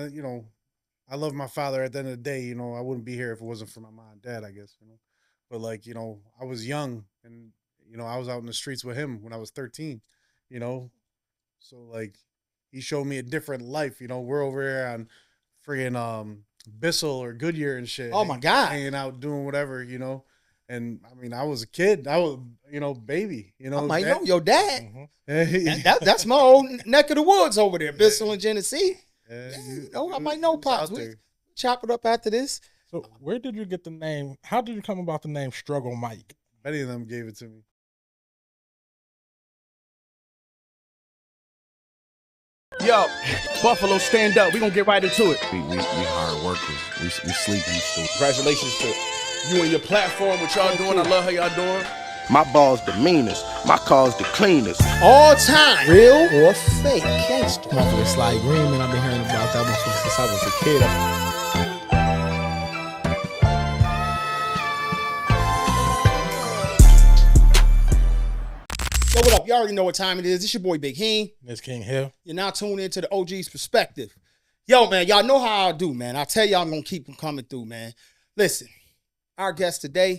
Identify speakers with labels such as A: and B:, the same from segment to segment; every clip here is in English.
A: you know, I love my father. At the end of the day, you know, I wouldn't be here if it wasn't for my mom and dad, I guess, you know. But like, you know, I was young and you know, I was out in the streets with him when I was 13, you know. So like he showed me a different life, you know. We're over here on friggin' Bissell or Goodyear and shit,
B: Oh my God.
A: hanging out doing whatever, you know. And I mean, I was a kid. I was, you know, baby, you
B: I
A: know,
B: might know
A: that.
B: your dad.
A: Yeah,
B: That's my old neck of the woods over there, Bissell and Genesee.
A: you,
B: You know, I
A: you,
B: might
A: you
B: know
A: was
B: Pops.
A: out
B: We
A: there.
B: chop it up after this.
C: So where did you get the name? How did you come about the name Struggle Mike?
A: Many of them gave it to me.
D: Yo, Buffalo, stand up. We gonna get right into it.
E: We hard workers. We sleepy still.
D: Congratulations to you and your platform, what y'all doing. I love how y'all doing.
F: My ball's the meanest, my car's the cleanest.
B: All time, real or fake gangster.
C: Motherfucker Sly Green, man. I've been hearing about that motherfucker since I was a kid.
B: So what up? You already know what time it is. It's your boy Big Heem.
C: Miss King Hill.
B: You're now tuned into the OG's Perspective. Yo, man, y'all know how I do, man. I tell y'all I'm going to keep them coming through, man. Listen, our guest today, I'm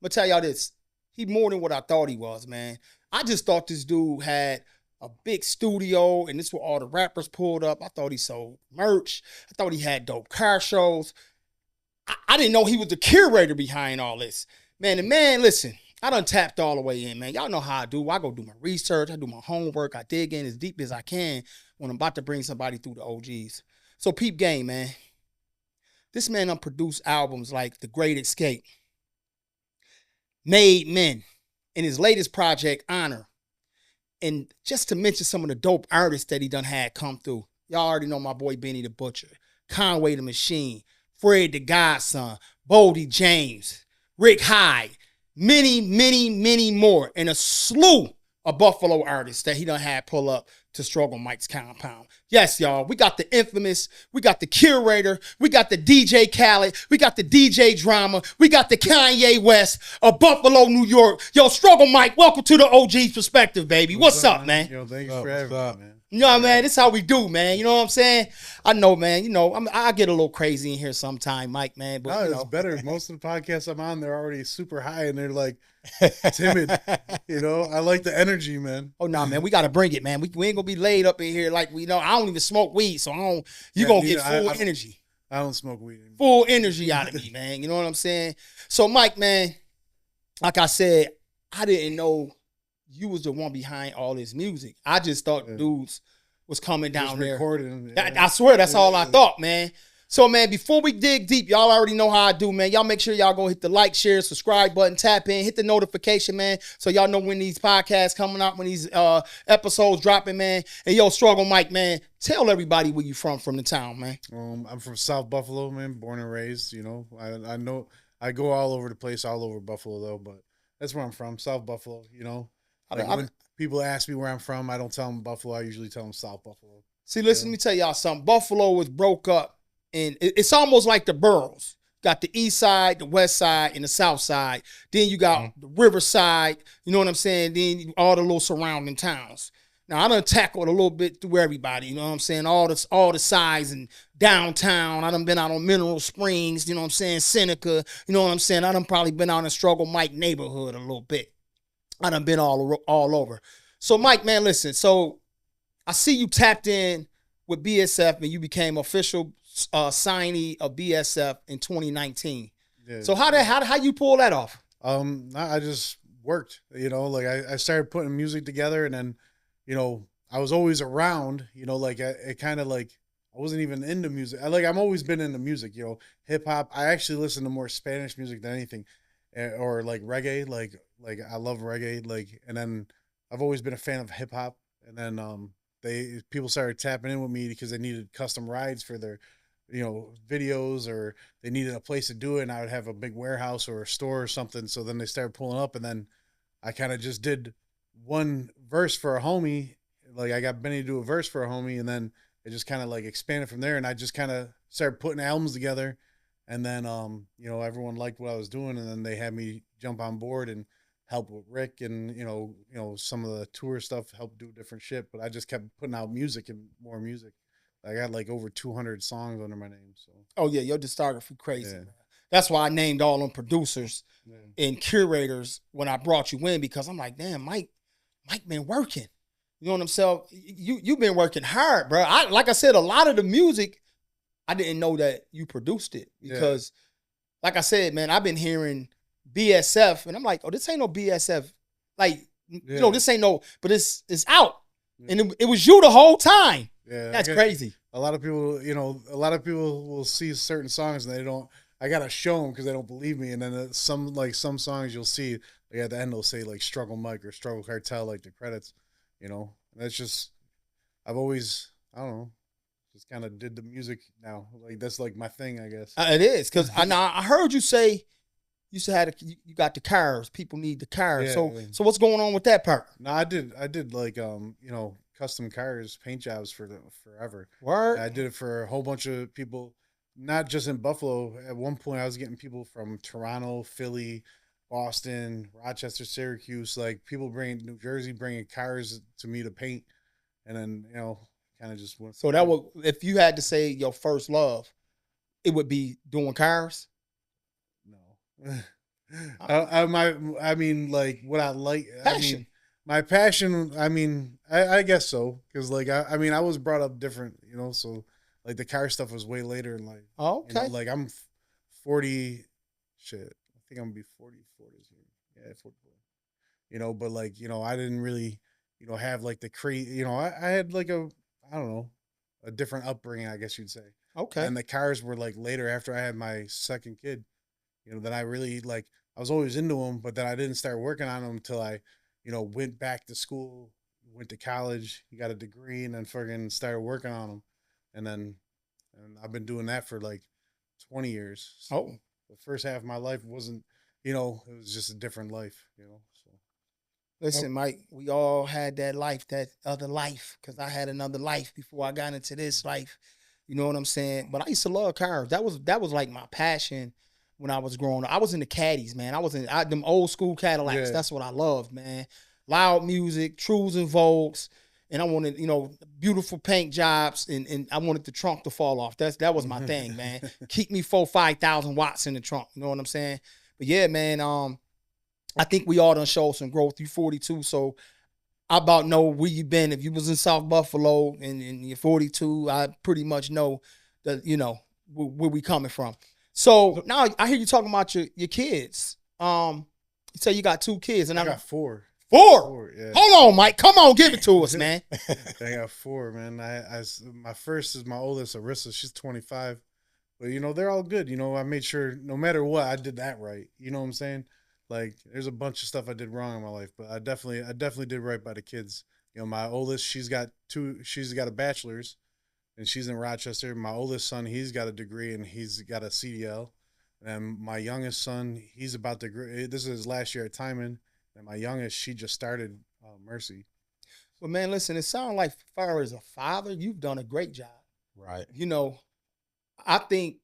B: going to tell y'all this. He more than what I thought he was, man. I just thought this dude had a big studio, and this is where all the rappers pulled up. I thought he sold merch. I thought he had dope car shows. I didn't know he was the curator behind all this. Man, the man, listen, I done tapped all the way in, man. Y'all know how I do. I go do my research. I do my homework. I dig in as deep as I can when I'm about to bring somebody through the OGs. So peep game, man. This man done produced albums like The Great Escape, Made Men, and his latest project, Honor. And just to mention some of the dope artists that he done had come through. Y'all already know my boy Benny the Butcher, Conway the Machine, Fred the Godson, Boldy James, Rick Hyde, many, many, many more, and a slew of Buffalo artists that he done had pull up to Struggle Mike's compound. Yes, y'all, we got the infamous, we got the curator, we got the DJ Khaled, we got the DJ Drama, we got the Kanye West of Buffalo, New York. Yo, Struggle Mike, welcome to the OG's Perspective, baby. What's up, man?
A: Yo, thanks for having me, man.
B: You know what, man? This is how we do, man. You know what I'm saying? I know, man. You know, I get a little crazy in here sometime, Mike, man. But
A: No,
B: you
A: it's
B: know.
A: better. Most of the podcasts I'm on, they're already super high and they're like timid. You know, I like the energy, man.
B: Oh no, man, we gotta bring it, man. We ain't gonna be laid up in here like we know. I don't even smoke weed, so I don't. You
A: Yeah,
B: gonna
A: neither.
B: get full
A: I
B: energy,
A: I don't smoke weed anymore.
B: full energy out of me, man. You know what I'm saying? So, Mike, man, like I said, I didn't know you was the one behind all this music. I just thought dudes was coming down
A: Just
B: there.
A: recording.
B: I swear that's all I thought, man. So, man, before we dig deep, y'all already know how I do, man. Y'all make sure y'all go hit the like, share, subscribe button, tap in, hit the notification, man, so y'all know when these podcasts coming out, when these episodes dropping, man. And yo, Struggle Mike, man, tell everybody where you from the town, man.
A: I'm from South Buffalo, man, born and raised. You know, I know I go all over the place, all over Buffalo though, but that's where I'm from, South Buffalo. You know, like when people ask me where I'm from, I don't tell them Buffalo. I usually tell them South Buffalo.
B: See, listen, let me tell y'all something. Buffalo was broke up, and it's almost like the boroughs. Got the east side, the west side, and the south side. Then you got the river side, you know what I'm saying? Then all the little surrounding towns. Now, I done tackled a little bit through everybody, you know what I'm saying? All the sides and downtown. I done been out on Mineral Springs, you know what I'm saying? Seneca, you know what I'm saying? I done probably been out in Struggle Mike neighborhood a little bit. I done been all over. So, Mike, man, listen. So, I see you tapped in with BSF and you became official signee of BSF in 2019.
A: Yeah.
B: So, how you pull that off?
A: I just worked. You know, like I started putting music together, and then, you know, I was always around. You know, like it kind of like I wasn't even into music. I'm always been into music. You know, hip hop. I actually listen to more Spanish music than anything, or like reggae. Like I love reggae. Like, and then I've always been a fan of hip hop. And then people started tapping in with me because they needed custom rides for their, you know, videos, or they needed a place to do it. And I would have a big warehouse or a store or something. So then they started pulling up, and then I kind of just did one verse for a homie. Like I got Benny to do a verse for a homie, and then it just kind of like expanded from there. And I just kind of started putting albums together. And then, you know, everyone liked what I was doing, and then they had me jump on board and help with Rick, and you know some of the tour stuff, help do different shit. But I just kept putting out music and more music. I got like over 200 songs under my name. So
B: Oh yeah, your discography crazy.
A: Yeah.
B: That's why I named all them producers
A: yeah.
B: and curators when I brought you in, because I'm like, damn, Mike been working. You know what I'm saying? You've been working hard, bro. Like I said, a lot of the music, I didn't know that you produced it because, like I said, man, I've been hearing BSF, and I'm like, oh, this ain't no BSF. Like, you know, this ain't no, but it's out, and it was you the whole time.
A: Yeah,
B: That's crazy.
A: A lot of people, you know, will see certain songs and they don't. I gotta show them because they don't believe me. And then some songs you'll see, like at the end they'll say like Struggle Mike or Struggle Cartel, like the credits. You know, and that's just I've always I don't know, just kind of did the music now. Like that's like my thing, I guess.
B: It is because I heard you say you said you got the cars. People need the cars.
A: Yeah,
B: so what's going on with that part?
A: No, I did like you know, custom cars, paint jobs forever.
B: Word.
A: I did it for a whole bunch of people, not just in Buffalo. At one point, I was getting people from Toronto, Philly, Boston, Rochester, Syracuse, like people bringing New Jersey, bringing cars to me to paint, and then you know, kind of just went.
B: So that would, if you had to say your first love, it would be doing cars.
A: No, I mean, like what I like.
B: Passion.
A: I mean, my passion. I mean, I guess so, because like I mean, I was brought up different, you know. So like the car stuff was way later in life.
B: Oh, okay.
A: You know, like I'm 40. Shit, I think I'm gonna be 44 this year. Yeah, 44. You know, but like you know, I didn't really, you know, have like the you know, I had like I don't know, a different upbringing, I guess you'd say.
B: Okay.
A: And the cars were like later after I had my second kid. You know, that I really like. I was always into them, but then I didn't start working on them until I, you know, went back to school, went to college, got a degree, and then fucking started working on them. And I've been doing that for like 20 years. So the first half of my life wasn't, you know, it was just a different life, you know. So
B: listen, Mike, we all had that life, that other life, because I had another life before I got into this life. You know what I'm saying? But I used to love cars. That was like my passion. When I was growing up, I was in the caddies, man. I was in them old school Cadillacs.
A: Yeah.
B: That's what I loved, man. Loud music, Trues and Vogues, and I wanted, you know, beautiful paint jobs, and I wanted the trunk to fall off. That was my thing, man. Keep me 5,000 watts in the trunk. You know what I'm saying? But yeah, man. I think we all done showed some growth. You 42, so I about know where you been. If you was in South Buffalo and you're 42, I pretty much know that, you know, where we coming from. So now I hear you talking about your kids. You say you got 2 kids, and
A: I got 4.
B: 4.
A: Yeah.
B: Hold on, Mike. Come on, give it to us, man.
A: I got 4, man. My first is my oldest, Arissa. She's 25, but you know they're all good. You know, I made sure no matter what I did that right. You know what I'm saying? Like there's a bunch of stuff I did wrong in my life, but I definitely did right by the kids. You know, my oldest, she's got a bachelor's. And she's in Rochester. My oldest son, he's got a degree and he's got a CDL. And my youngest son, he's about to, this is his last year at Timon. And my youngest, she just started Mercy.
B: Well, man, listen, it sounds like as far as a father, you've done a great job.
C: Right.
B: You know, I think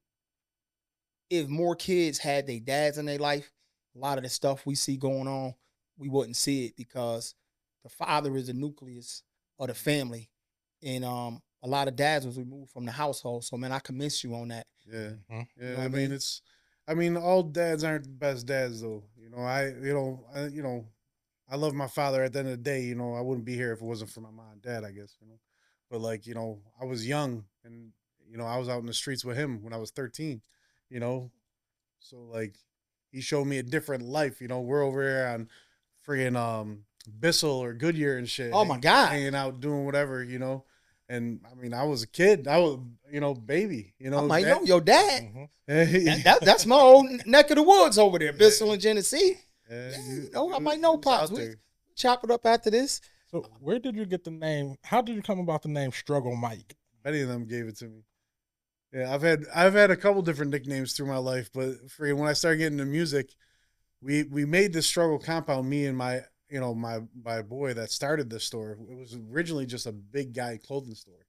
B: if more kids had their dads in their life, a lot of the stuff we see going on, we wouldn't see it because the father is the nucleus of the family. And a lot of dads was removed from the household. So, man, I commend you on that.
A: Yeah.
C: Mm-hmm.
A: Yeah.
B: You know
A: I mean, all dads aren't the best dads though. You know, I love my father at the end of the day. You know, I wouldn't be here if it wasn't for my mom and dad, I guess, you know. But like, you know, I was young and, you know, I was out in the streets with him when I was 13, you know. So like he showed me a different life. You know, we're over here on friggin' Bissell or Goodyear and shit.
B: Oh my God.
A: Hanging out, doing whatever, you know. And I mean, I was a kid. I was, you know, baby. You know,
B: I might know your dad.
A: Mm-hmm.
B: That's my old neck of the woods over there, Bissell and Genesee.
A: Yeah,
B: You know, I might know Pops. We chop it up after this.
C: So where did you get the name? How did you come about the name Struggle Mike?
A: Many of them gave it to me. Yeah, I've had a couple different nicknames through my life, but when I started getting into music, we made this struggle compound. Me and my boy that started this store. It was originally just a big guy clothing store,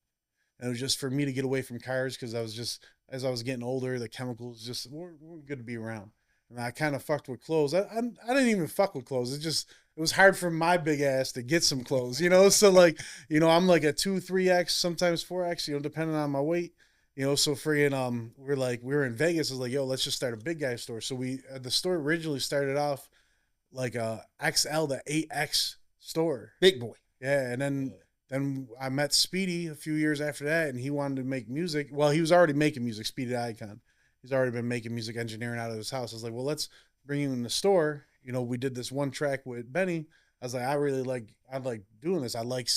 A: and it was just for me to get away from cars because as I was getting older, the chemicals just weren't good to be around. And I kind of fucked with clothes. I didn't even fuck with clothes. It's just it was hard for my big ass to get some clothes, you know? So like, you know, I'm like a 2, 3X, sometimes 4X, you know, depending on my weight, you know? So friggin', we were in Vegas. I was like, yo, let's just start a big guy store. So the store originally started off like a XL to 8X store.
B: Big boy.
A: Yeah. And then I met Speedy a few years after that, and he wanted to make music. Well, he was already making music, Speedy the Icon. He's already been making music engineering out of his house. I was like, well, let's bring you in the store. You know, we did this one track with Benny. I was like, I like doing this. I like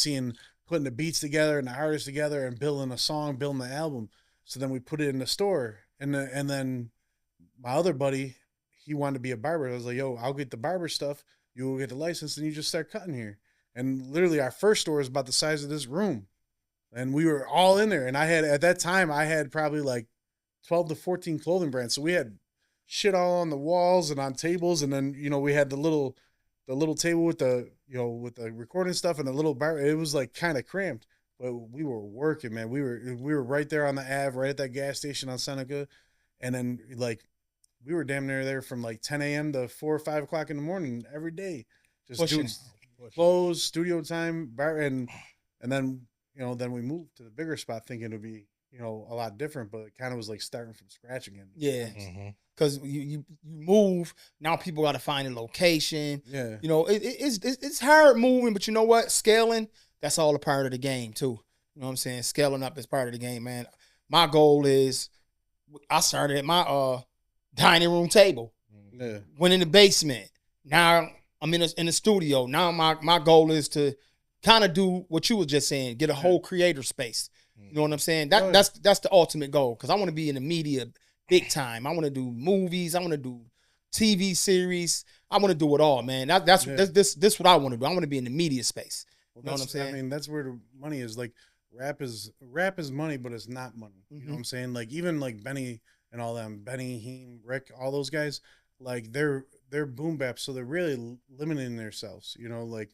A: putting the beats together and the artists together and building a song, building the album. So then we put it in the store. And then my other buddy, he wanted to be a barber. I was like, yo, I'll get the barber stuff. You will get the license, and you just start cutting here. And literally our first store is about the size of this room. And we were all in there. And at that time, I had probably like 12 to 14 clothing brands. So we had shit all on the walls and on tables. And then, you know, we had the little table with the recording stuff and the little bar. It was like kind of cramped, but we were working, man. We were right there on the Ave, right at that gas station on Seneca. And then like, we were damn near there from like 10 a.m. to 4 or 5 o'clock in the morning every day. Just doing clothes, studio time, bar, and then, you know, then we moved to the bigger spot thinking it would be, you know, a lot different, but it kind of was like starting from scratch again.
B: Yeah. Because you move, now people got to find a location.
A: Yeah.
B: You know, it's hard moving, but you know what? Scaling, that's all a part of the game too. You know what I'm saying? Scaling up is part of the game, man. My goal is, I started at my dining room table.
A: Yeah.
B: Went in the basement. Now I'm in the studio. Now my goal is to kind of do what you were just saying, get a whole creator space. You know what I'm saying? That's the ultimate goal, because I want to be in the media big time. I want to do movies. I want to do TV series. I want to do it all, man. That's what I want to do. I want to be in the media space. You know what I'm saying?
A: I mean, that's where the money is. Like rap is money, but it's not money. You know what I'm saying? Like even like Benny and all them, Benny, Heem, Rick, all those guys, like they're boom bap, so they're really limiting themselves. You know, like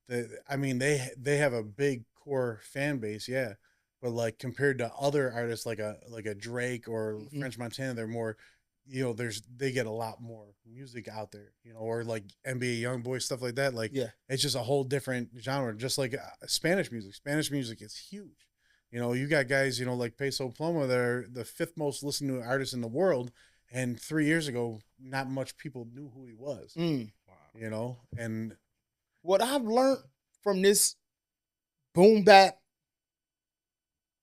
A: they have a big core fan base, yeah. But like compared to other artists like a Drake or French Montana, they're more, you know, they get a lot more music out there, you know, or like NBA YoungBoy, stuff like that. Like, yeah, it's just a whole different genre. Just like Spanish music. Spanish music is huge. You know, you got guys, you know, like Peso Pluma, they're the 5th most listened to artist in the world. And 3 years ago, not much people knew who he was. Wow. You know, and
B: what I've learned from this boom bap,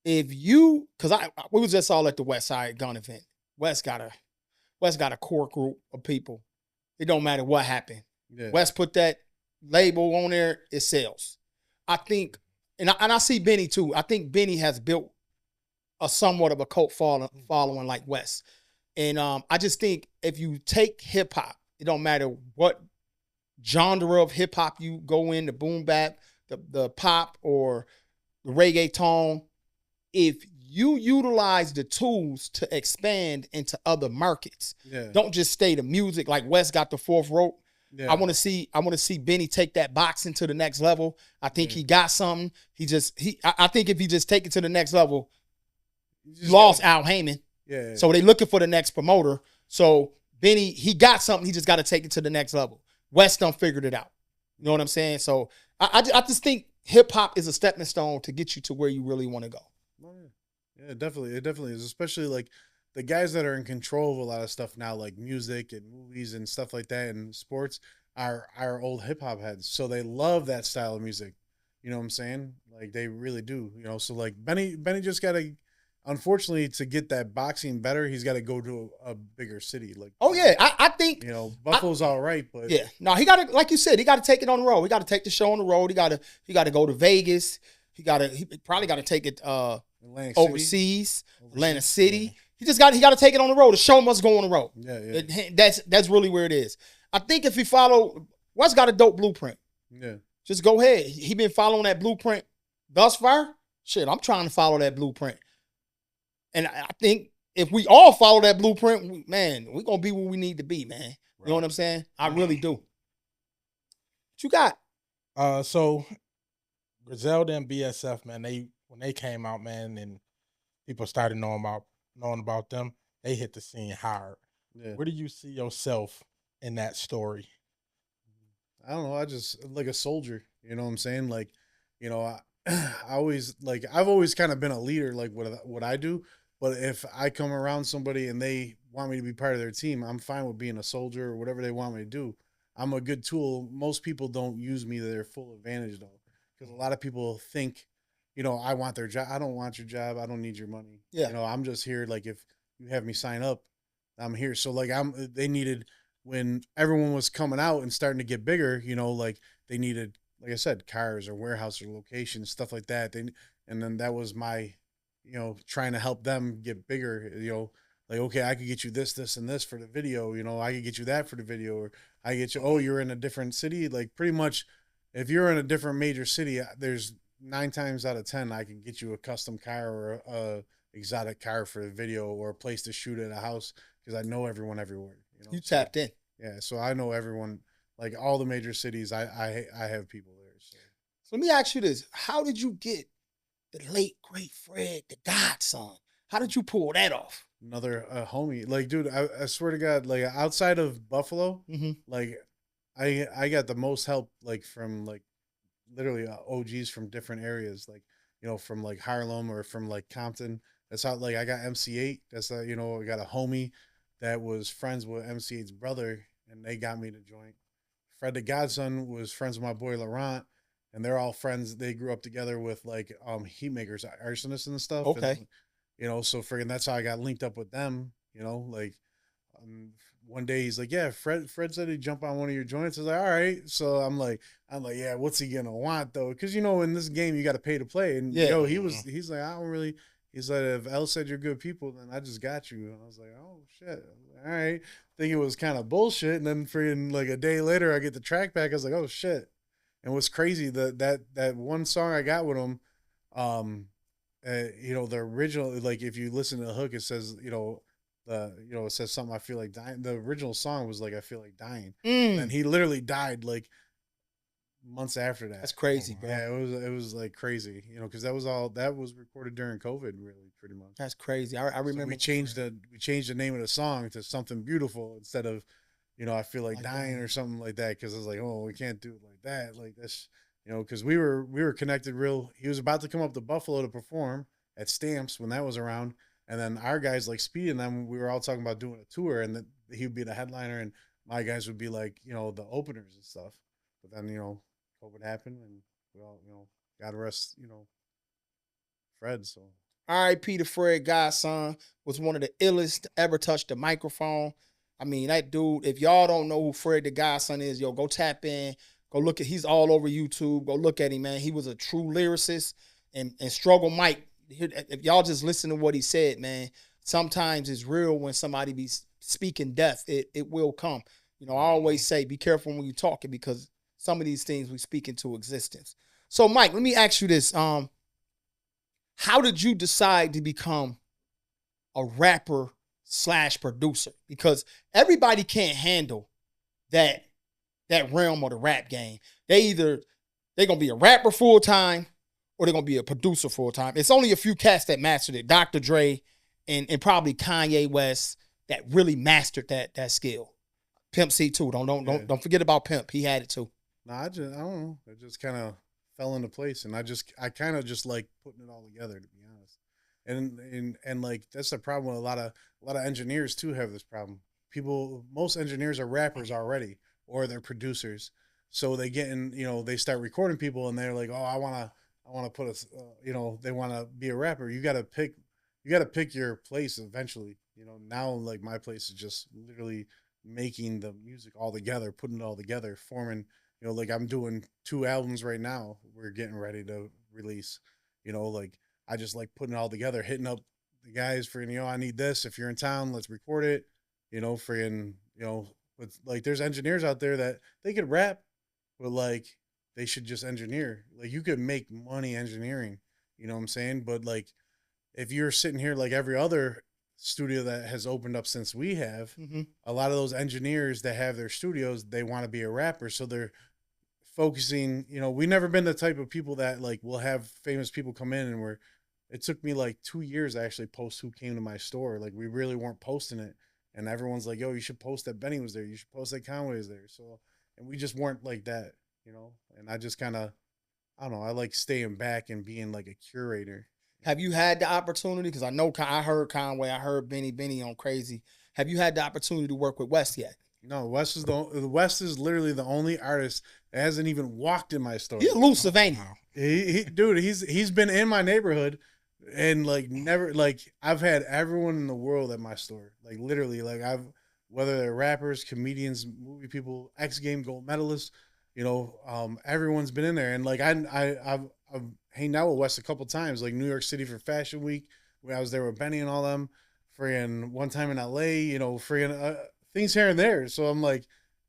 B: because we was just all at the West Side Gun event. West got a core group of people. It don't matter what happened. Yeah. West put that label on there, it sells. I think, and I see Benny too. I think Benny has built a somewhat of a cult following like West. And I just think if you take hip hop, it don't matter what genre of hip hop you go in, the boom bap, the pop, or the reggaeton, if you utilize the tools to expand into other markets, don't just stay to music. Like West got the 4th rope. Yeah. I want to see Benny take that boxing to the next level. I think he got something. I think if he just take it to the next level, he lost Al Heyman. Yeah. So they looking for the next promoter. So Benny, he got something. He just got to take it to the next level. West done figured it out. You know what I'm saying? So I just think hip hop is a stepping stone to get you to where you really want to go.
A: Yeah, definitely. It definitely is. Especially like the guys that are in control of a lot of stuff now, like music and movies and stuff like that, and sports, are old hip hop heads. So they love that style of music. You know what I'm saying? Like they really do. You know, so like Benny just gotta, unfortunately, to get that boxing better, he's got to go to a bigger city. Like,
B: oh yeah, I think,
A: you know, Buffalo's all right, but
B: yeah, no, he got to, like you said, he got to take it on the road. He got to take the show on the road. He got to go to Vegas. He probably got to take it overseas, Atlantic City. Yeah. He got to take it on the road. The show must go on the road. Yeah. That's really where it is. I think if he follow, West got a dope blueprint. Yeah. Just go ahead. He been following that blueprint thus far. Shit, I'm trying to follow that blueprint. And I think if we all follow that blueprint, man, we're going to be where we need to be, man. Right. You know what I'm saying? I really do. What you got?
C: So Griselda and BSF, man, when they came out, man, and people started knowing about them, they hit the scene hard. Yeah. Where do you see yourself in that story?
A: I don't know. I just like a soldier. You know what I'm saying? Like, you know, I always like I've always kind of been a leader, like what I do. But if I come around somebody and they want me to be part of their team, I'm fine with being a soldier or whatever they want me to do. I'm a good tool. Most people don't use me to their full advantage though, because a lot of people think, you know, I want their job. I don't want your job. I don't need your money.
B: Yeah.
A: You know, I'm just here. Like if you have me sign up, I'm here. So like they needed when everyone was coming out and starting to get bigger, you know, like they needed, like I said, cars or warehouse or locations, stuff like that. And then that was my, you know, trying to help them get bigger, you know, like, okay, I could get you this, this, and this for the video, you know, I could get you that for the video, or I get you, oh, you're in a different city. Like pretty much if you're in a different major city, there's 9 times out of 10, I can get you a custom car or a exotic car for the video or a place to shoot at a house because I know everyone everywhere. You know,
B: You tapped in.
A: yeah, so I know everyone, like all the major cities. I have people there. So
B: So let me ask you this: how did you get the late great Fred, the godson? How did you pull that off?
A: another homie, like dude, I swear to God, like outside of Buffalo,
B: Mm-hmm.
A: like I got the most help like from like literally OGs from different areas, like you know from like Harlem or from like Compton. That's how like I got MC8. That's you know I got a homie that was friends with MC8's brother, and they got me to join. Fred the Godson was friends with my boy Laurent, and they're all friends. They grew up together with like heat makers, arsonists and stuff.
B: Okay.
A: And, you know, so friggin' that's how I got linked up with them. You know, like one day he's like, yeah, Fred said he'd jump on one of your joints. I was like, all right. So I'm like, yeah, what's he gonna want though? Because you know, in this game you got to pay to play. And
B: Yeah.
A: you know, he's like, I don't really. He's like, if L said you're good people, then I just got you. And I was like, oh shit, I was like, all right. Think it was kind of bullshit. And then freaking like a day later, I get the track back. I was like, oh shit. And what's crazy that one song I got with him, you know, the original, like if you listen to the hook, it says, you know, it says something, I feel like dying. The original song was like, I feel like dying. And he literally died like months after that.
B: That's crazy, bro.
A: Yeah, it was like crazy, you know, because that was recorded during COVID, really, pretty much.
B: That's crazy. I remember
A: So we changed the name of the song to something beautiful instead of, you know, I feel like dying or something like that, because I was like, oh, we can't do it like that, like this, you know, because we were connected real. He was about to come up to Buffalo to perform at Stamps when that was around, and then our guys like Speed and them, we were all talking about doing a tour, and then he would be the headliner, and my guys would be like, you know, the openers and stuff. But then, you know, COVID happened, and we all, you know, God rest, you know, Fred. So
B: R.I.P. to Fred Godson was one of the illest to ever touch the microphone. I mean, that dude, if y'all don't know who Fred the Godson is, yo, go tap in. Go look at, he's all over YouTube. Go look at him, man. He was a true lyricist and Struggle Mike. If y'all just listen to what he said, man, sometimes it's real when somebody be speaking death. It will come. You know, I always say, be careful when you're talking because some of these things we speak into existence. So, Mike, let me ask you this. How did you decide to become a rapper / producer? Because everybody can't handle that realm of the rap game. They're gonna be a rapper full time or they're gonna be a producer full time. It's only a few cats that mastered it. Dr. Dre and probably Kanye West that really mastered that skill. Pimp C too. Don't forget about Pimp. He had it too.
A: no, I don't know. It just kind of fell into place, and I kind of just like putting it all together, to be honest. And like that's the problem with a lot of engineers too have this problem. Most engineers are rappers already, or they're producers, so they get in, you know, they start recording people, and they're like, oh, I want to put a, you know, they want to be a rapper. You got to pick your place eventually. You know, now like my place is just literally making the music all together, putting it all together, forming. You know, like I'm doing 2 albums right now. We're getting ready to release. You know, like I just like putting it all together, hitting up the guys for, you know, I need this. If you're in town, let's record it. You know, friggin', you know, but like there's engineers out there that they could rap, but like they should just engineer. Like you could make money engineering. You know what I'm saying? But like if you're sitting here like every other studio that has opened up since we have, a lot of those engineers that have their studios, they want to be a rapper, so they're focusing, you know, we never been the type of people that like will have famous people come in and it took me like 2 years to actually post who came to my store. Like we really weren't posting it. And everyone's like, yo, you should post that Benny was there. You should post that Conway was there. So and we just weren't like that, you know. And I just kind of, I don't know, I like staying back and being like a curator.
B: Have you had the opportunity? Because I know I heard Conway, I heard Benny on Crazy. Have you had the opportunity to work with West yet?
A: No, West is literally the only artist that hasn't even walked in my store.
B: He's elusive, ain't he?
A: Dude, he's been in my neighborhood and like never, like I've had everyone in the world at my store. Like literally, like whether they're rappers, comedians, movie people, X Game gold medalists, you know, everyone's been in there. And like I've hanged out with West a couple times, like New York City for Fashion Week, where I was there with Benny and all them. Friggin' one time in LA, you know, friggin' things here and there. So I'm like,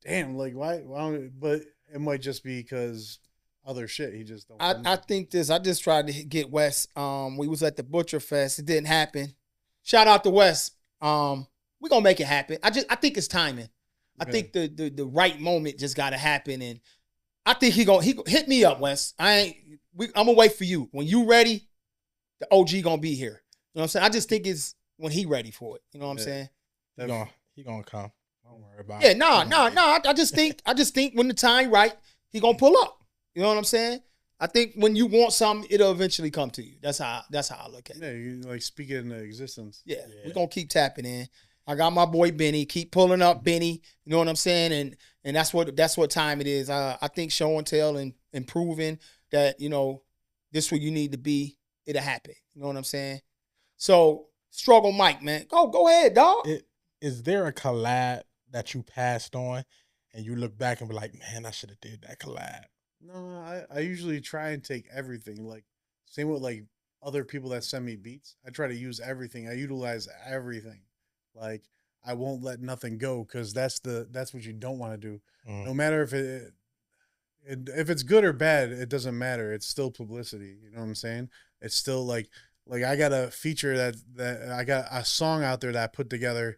A: damn, like why don't, but it might just be because other shit. He just don't.
B: I think this. I just tried to get West. We was at the Butcher Fest. It didn't happen. Shout out to West. We gonna make it happen. I think it's timing. I think the right moment just gotta happen, and I think he gonna hit me up, West. I'm gonna wait for you. When you ready, the OG gonna be here. You know what I'm saying? I just think it's when he ready for it. You know what I'm saying?
C: He gonna come. Don't worry about
B: Yeah,
C: it.
B: no. I just think when the time right, he gonna pull up. You know what I'm saying? I think when you want something, it'll eventually come to you. That's how I look at it.
A: Yeah, you like speak it into existence.
B: Yeah, we're gonna keep tapping in. I got my boy Benny. Keep pulling up Benny. You know what I'm saying? And that's what time it is. I think show and tell and proving that, you know, this where you need to be, it'll happen. You know what I'm saying? So Struggle Mike, man. Go ahead, dog.
C: Is there a collab that you passed on and you look back and be like, man, I should have did that collab?
A: No, I usually try and take everything. Like same with like other people that send me beats. I try to use everything. I utilize everything. Like I won't let nothing go because that's what you don't want to do. No matter if if it's good or bad, it doesn't matter. It's still publicity. You know what I'm saying? It's still like I got a feature that I got a song out there that I put together.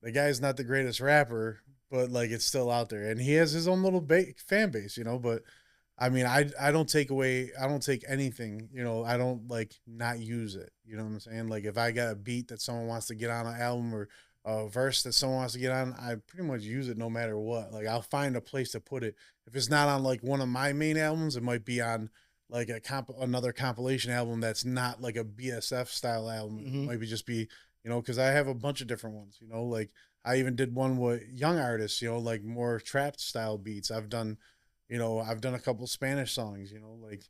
A: The guy's not the greatest rapper, but like it's still out there, and he has his own little fan base, you know. But I mean, I don't take anything, you know. I don't like not use it, you know what I'm saying? Like if I got a beat that someone wants to get on an album or a verse that someone wants to get on, I pretty much use it no matter what. Like I'll find a place to put it. If it's not on like one of my main albums, it might be on like another compilation album that's not like a BSF style album. It might just be, you know, because I have a bunch of different ones, you know. Like I even did one with young artists, you know, like more trap style beats. I've done a couple Spanish songs, you know, like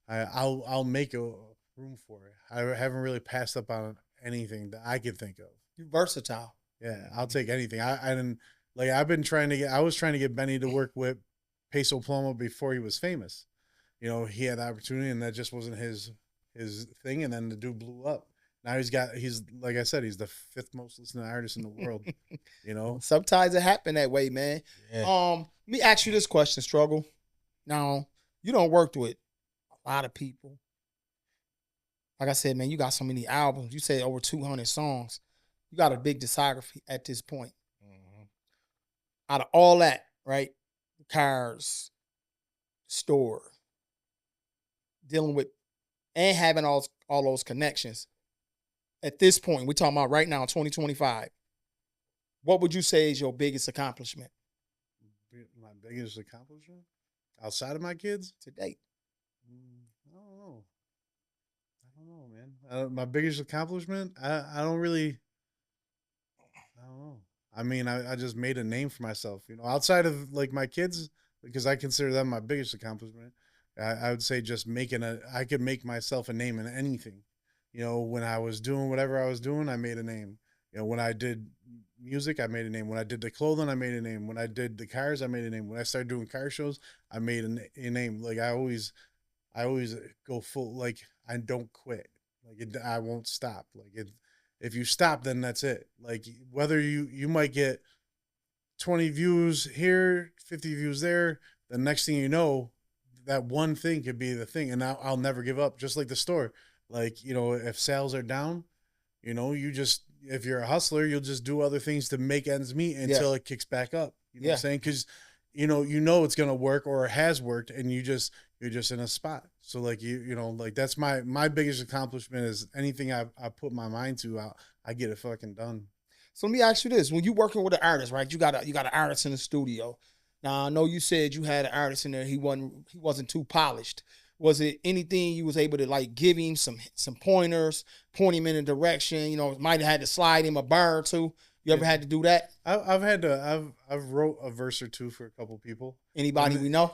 A: I'll make a room for it. I haven't really passed up on anything that I could think of.
B: You're versatile.
A: Yeah, I'll take anything. I didn't like. I was trying to get Benny to work with Peso Plomo before he was famous. You know, he had the opportunity, and that just wasn't his thing. And then the dude blew up. Now he's like I said, he's the 5th most listening artist in the world. You know,
B: sometimes it happen that way, man.
C: Yeah.
B: Let me ask you this question, Struggle. Now, you don't worked with a lot of people. Like I said, man, you got so many albums. You said over 200 songs. You got a big discography at this point. Out of all that, right? Cars, store, dealing with, and having all those connections. At this point, we're talking about right now, 2025. What would you say is your biggest accomplishment?
A: My biggest accomplishment? Outside of my kids?
B: To date.
A: I don't know, man. My biggest accomplishment? I don't know. I mean, I just made a name for myself, you know, outside of like my kids, because I consider them my biggest accomplishment. I would say just I could make myself a name in anything. You know, when I was doing whatever I was doing, I made a name. You know, when I did music, I made a name. When I did the clothing, I made a name. When I did the cars, I made a name. When I started doing car shows, I made a name. Like I always go full, like I don't quit. Like I won't stop. Like if you stop, then that's it. Like whether you might get 20 views here, 50 views there, the next thing you know, that one thing could be the thing. And I'll never give up. Just like the store. Like, you know, if sales are down, you know, if you're a hustler, you'll just do other things to make ends meet until it kicks back up. You know what I'm saying? Because, you know it's going to work or it has worked, and you're just in a spot. So like, you know, like that's my biggest accomplishment is anything I put my mind to, I get it fucking done.
B: So let me ask you this. When you're working with an artist, right, you got an artist in the studio. Now I know you said you had an artist in there. He wasn't too polished. Was it anything you was able to like give him some pointers, point him in a direction? You know, might have had to slide him a bar or two. You ever had to do that?
A: I've wrote a verse or two for a couple people.
B: Anybody we know?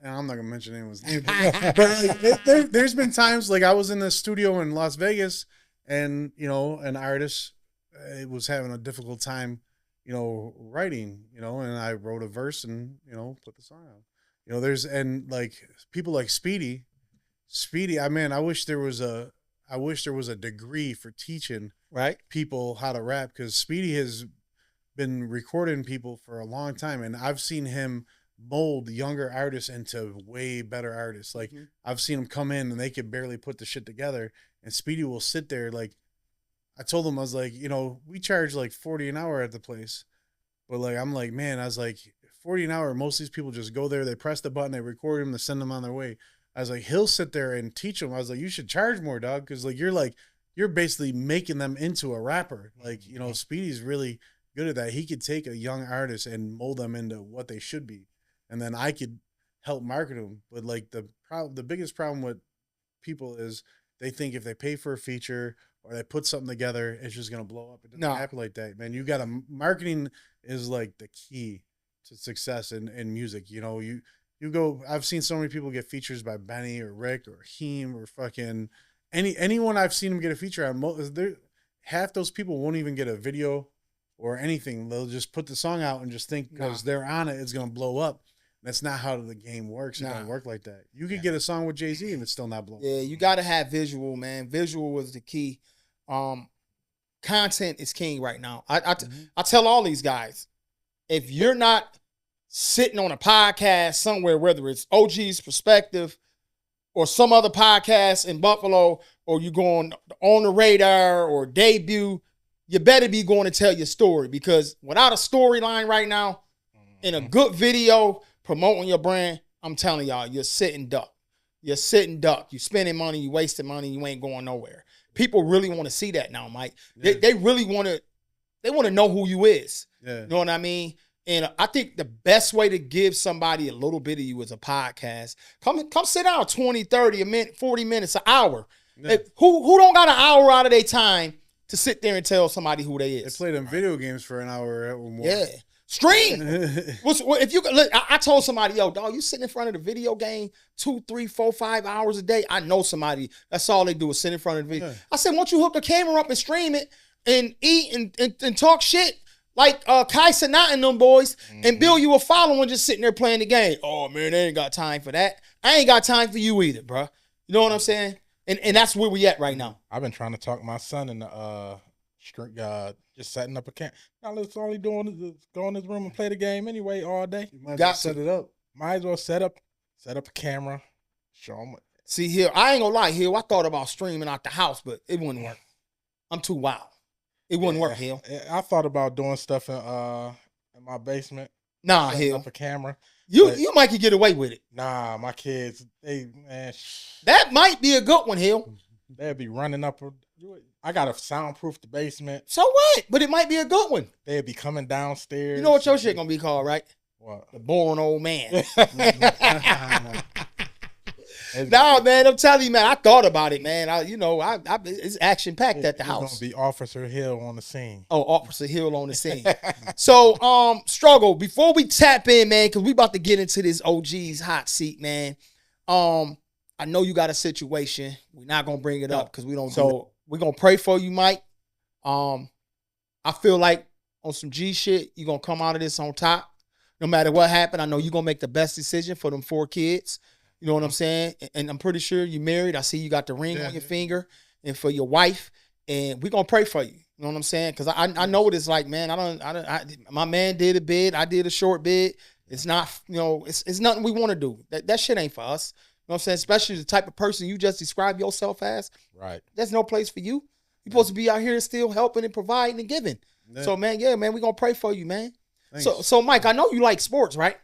A: And I'm not gonna mention anyone's name, but there's been times like I was in the studio in Las Vegas, and you know, an artist was having a difficult time, you know, writing, you know, and I wrote a verse and you know put the song out. You know, and like people like Speedy. I wish there was a degree for teaching people how to rap, because Speedy has been recording people for a long time, and I've seen him mold younger artists into way better artists. Like I've seen them come in and they could barely put the shit together, and Speedy will sit there. Like I told him, I was like, you know, we charge like $40 an hour at the place, but like I'm like, man, I was like, $40 an hour. Most of these people just go there, they press the button, they record them, they send them on their way. I was like, he'll sit there and teach them. I was like, you should charge more, dog, because like you're basically making them into a rapper. Like, you know, Speedy's really good at that. He could take a young artist and mold them into what they should be, and then I could help market them. But like the biggest problem with people is they think if they pay for a feature or they put something together, it's just gonna blow up. It doesn't happen like that, man. You got marketing is like the key to success in music. You know, you go. I've seen so many people get features by Benny or Rick or Heem or fucking anyone I've seen them get a feature on. Half those people won't even get a video or anything. They'll just put the song out and just think because they're on it, it's gonna blow up. That's not how the game works. It doesn't work like that. You could get a song with Jay-Z and it's still not blowing.
B: Yeah, you got to have visual, man. Visual was the key. Content is king right now. I tell all these guys, if you're not sitting on a podcast somewhere, whether it's OG's Perspective or some other podcast in Buffalo, or you going on the radar or debut, you better be going to tell your story, because without a storyline right now, in a good video promoting your brand, I'm telling y'all, you're sitting duck. You're sitting duck. You're spending money, you wasting money, you ain't going nowhere. People really want to see that now, Mike. Yeah. They really want to know who you is. Yeah. You know what I mean? And I think the best way to give somebody a little bit of you is a podcast. Come sit down 20, 30, a minute, 40 minutes, an hour. Yeah. Who don't got an hour out of their time to sit there and tell somebody who they is?
A: They play them video games for an hour or more.
B: Yeah. Stream. If you look, I told somebody, yo, dog, you sitting in front of the video game 2, 3, 4, 5 hours a day. I know somebody, that's all they do is sit in front of the video. Yeah. I said, once you hook the camera up and stream it and eat and talk shit like Kai Cenat and them boys, and build you a following just sitting there playing the game. Oh man, they ain't got time for that. I ain't got time for you either, bro. You know what I'm saying? And that's where we at right now.
C: I've been trying to talk my son into just setting up a camp. Now let's only doing is go in his room and play the game anyway all day.
A: You might as well set it up.
C: Might as well set up a camera. Show him.
B: See, Hill, I ain't gonna lie, Hill, I thought about streaming out the house, but it wouldn't work. I'm too wild. It wouldn't work, Hill.
C: I thought about doing stuff in my basement.
B: Nah, Hill.
C: Up a camera.
B: You might could get away with it.
C: Nah, my kids,
B: that might be a good one, Hill.
C: They'd be running up. I got to soundproof the basement.
B: So what? But it might be a good one.
C: They'd be coming downstairs.
B: You know what your shit gonna be called, right?
C: What?
B: The Boring Old Man. Nah, man, I'm telling you, man, I thought about it, man. It's action-packed at the house.
C: It's gonna be Officer Hill on the scene.
B: Oh, Officer Hill on the scene. So, Struggle, before we tap in, man, because we about to get into this OG's hot seat, man. I know you got a situation. We're not gonna bring it up because we don't. So we're gonna pray for you, Mike. I feel like on some G shit, you're gonna come out of this on top. No matter what happened, I know you're gonna make the best decision for them 4 kids. You know what I'm saying? And I'm pretty sure you're married. I see you got the ring on your finger, and for your wife. And we're gonna pray for you. You know what I'm saying? Because I know what it's like, man. My man did a bid. I did a short bid. It's not, it's nothing we want to do. That shit ain't for us. You know what I'm saying? Especially the type of person you just described yourself as.
C: Right. There's
B: no place for you. You're supposed to be out here still helping and providing and giving. Yeah. So, man, we're going to pray for you, man. So, Mike, I know you like sports, right?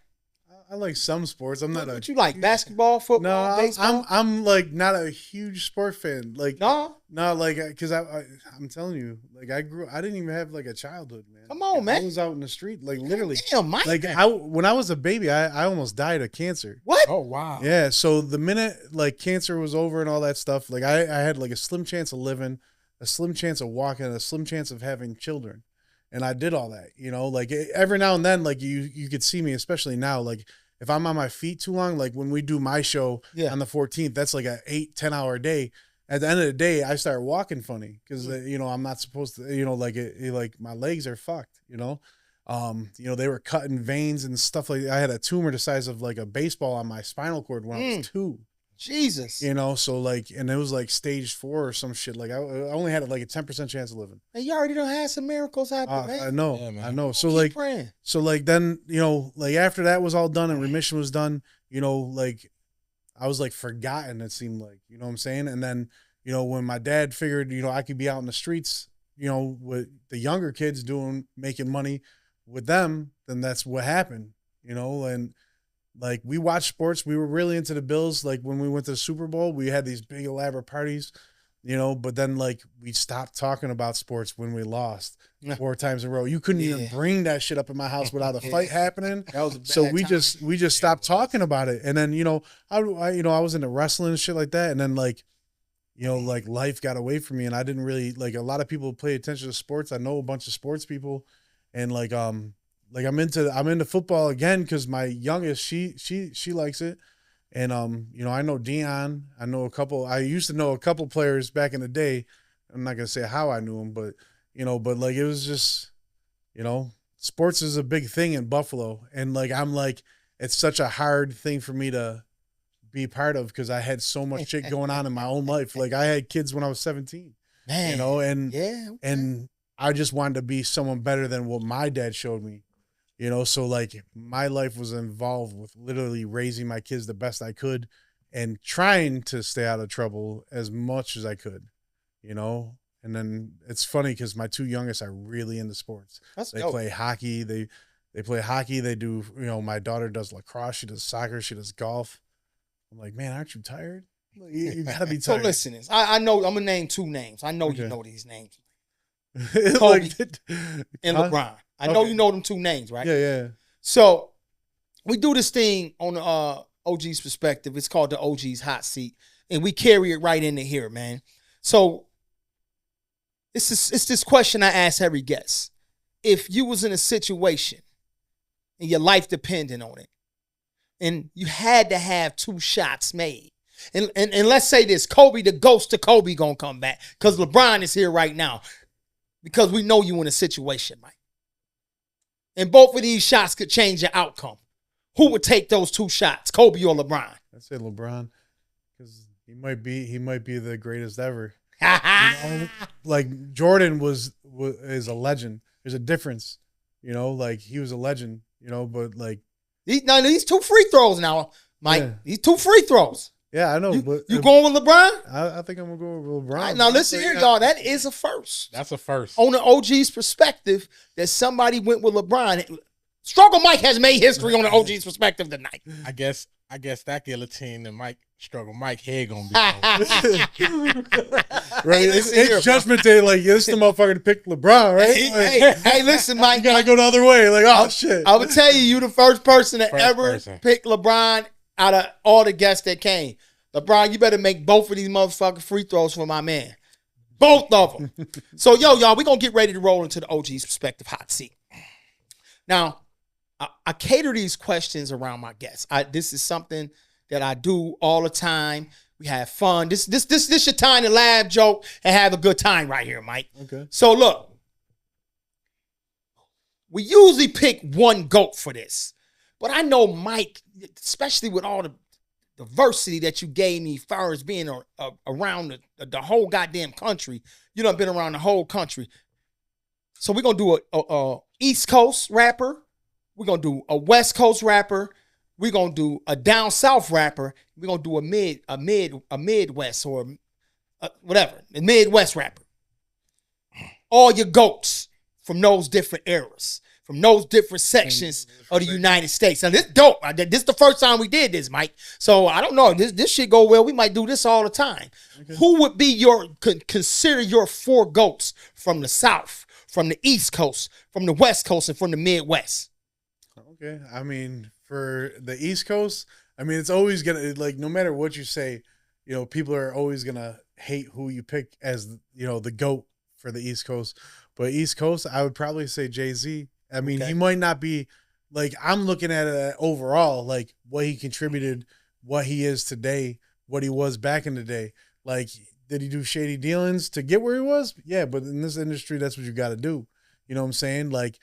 A: I like some sports. I'm not
B: What you like? Basketball, football, baseball?
A: I'm like not a huge sport fan. Like
B: No?
A: like because I'm telling you, like I didn't even have like a childhood, man.
B: Come on, man.
A: I was out in the street, like literally.
B: Damn, Mike.
A: Like when I was a baby, I almost died of cancer.
B: What?
C: Oh wow.
A: Yeah. So the minute like cancer was over and all that stuff, like I had like a slim chance of living, a slim chance of walking, a slim chance of having children. And I did all that, you know, like every now and then, like you could see me, especially now, like if I'm on my feet too long, like when we do my show on the 14th, that's like a 8-10 hour day. At the end of the day, I start walking funny because, you know, I'm not supposed to, you know, like like my legs are fucked, you know, they were cutting veins and stuff like that. I had a tumor the size of like a baseball on my spinal cord when I was 2.
B: Jesus.
A: You know, so like, and it was like stage 4 or some shit. Like I only had like a 10% chance of living.
B: And you already done had some miracles happen, man.
A: I know,
C: Yeah, man.
A: I know. So
B: Keep
A: like,
B: praying.
A: so like then, you know, like after that was all done and remission was done, you know, like I was like forgotten, it seemed like, you know what I'm saying? And then, you know, when my dad figured, you know, I could be out in the streets, you know, with the younger kids making money with them, then that's what happened, you know, and like we watched sports. We were really into the Bills. Like when we went to the Super Bowl, we had these big elaborate parties, you know, but then like we stopped talking about sports when we lost 4 times in a row. You couldn't even bring that shit up in my house without a fight happening.
B: That was a bad
A: So we
B: time.
A: just stopped talking about it. And then, you know, I was into wrestling and shit like that. And then like, you know, like life got away from me and I didn't really like, a lot of people pay attention to sports. I know a bunch of sports people and like I'm into football again because my youngest she likes it, and you know I know Dion. I used to know a couple players back in the day. I'm not gonna say how I knew them, but you know, but like it was just, you know, sports is a big thing in Buffalo, and like I'm like it's such a hard thing for me to be part of because I had so much shit going on in my own life. Like I had kids when I was 17,
B: Man.
A: you know, and
B: and
A: I just wanted to be someone better than what my dad showed me. You know, so like my life was involved with literally raising my kids the best I could and trying to stay out of trouble as much as I could, you know? And then it's funny because my 2 youngest are really into sports. They play hockey. They play hockey. They do, you know, my daughter does lacrosse. She does soccer. She does golf. I'm like, man, aren't you tired? You gotta be tired.
B: So listen, I know I'm gonna name 2 names. I know you know these names.
A: Kobe
B: Kobe and LeBron. I know you know them 2 names, right?
A: Yeah.
B: So we do this thing on the OG's Perspective. It's called the OG's Hot Seat, and we carry it right into here, man. So it's this question I ask every guest: if you was in a situation and your life depended on it, and you had to have 2 shots made, and let's say this, Kobe, the ghost of Kobe, gonna come back because LeBron is here right now, because we know you in a situation, Mike. And both of these shots could change your outcome. Who would take those 2 shots, Kobe or LeBron?
A: I'd say LeBron, because he might be the greatest ever. You know, like Jordan is a legend. There's a difference, you know. Like he was a legend, you know. But like
B: these 2 free throws now, Mike.
A: Yeah.
B: These 2 free throws.
A: Yeah, I know.
B: You going with LeBron?
A: I think I'm gonna go with LeBron.
B: Right, now listen here, y'all. That is a first.
C: That's a first.
B: On the OG's Perspective, that somebody went with LeBron. Struggle Mike has made history on the OG's Perspective tonight.
C: I guess that guillotine and Mike head gonna be
A: Right? It's Judgment Day. Like this, the motherfucker to pick LeBron, right?
B: Hey, listen, Mike.
A: You gotta go the other way. Like, oh shit.
B: I would tell you the first person to ever pick LeBron out of all the guests that came. LeBron, you better make both of these motherfucking free throws for my man. Both of them. So, y'all, we're going to get ready to roll into the OG's Perspective Hot Seat. Now, I cater these questions around my guests. This is something that I do all the time. We have fun. This your time to laugh, joke, and have a good time right here, Mike.
A: Okay.
B: So, look. We usually pick one GOAT for this. But I know Mike, especially with all the diversity that you gave me as far as being around the whole goddamn country. You done been around the whole country. So we're going to do a East Coast rapper. We're going to do a West Coast rapper. We're going to do a down South rapper. We're going to do a Midwest or whatever, a Midwest rapper. All your GOATs from those different eras. from those different sections of the United States. And this dope. This is the first time we did this, Mike. So I don't know. This shit go well. We might do this all the time. Okay. Who would be consider your 4 GOATs from the South, from the East Coast, from the West Coast, and from the Midwest?
A: Okay. I mean, for the East Coast, I mean, it's always going to, like, no matter what you say, you know, people are always going to hate who you pick as, you know, the GOAT for the East Coast. But East Coast, I would probably say Jay-Z. I mean, he might not be, like, I'm looking at it overall, like, what he contributed, what he is today, what he was back in the day. Like, did he do shady dealings to get where he was? Yeah, but in this industry, that's what you got to do. You know what I'm saying? Like,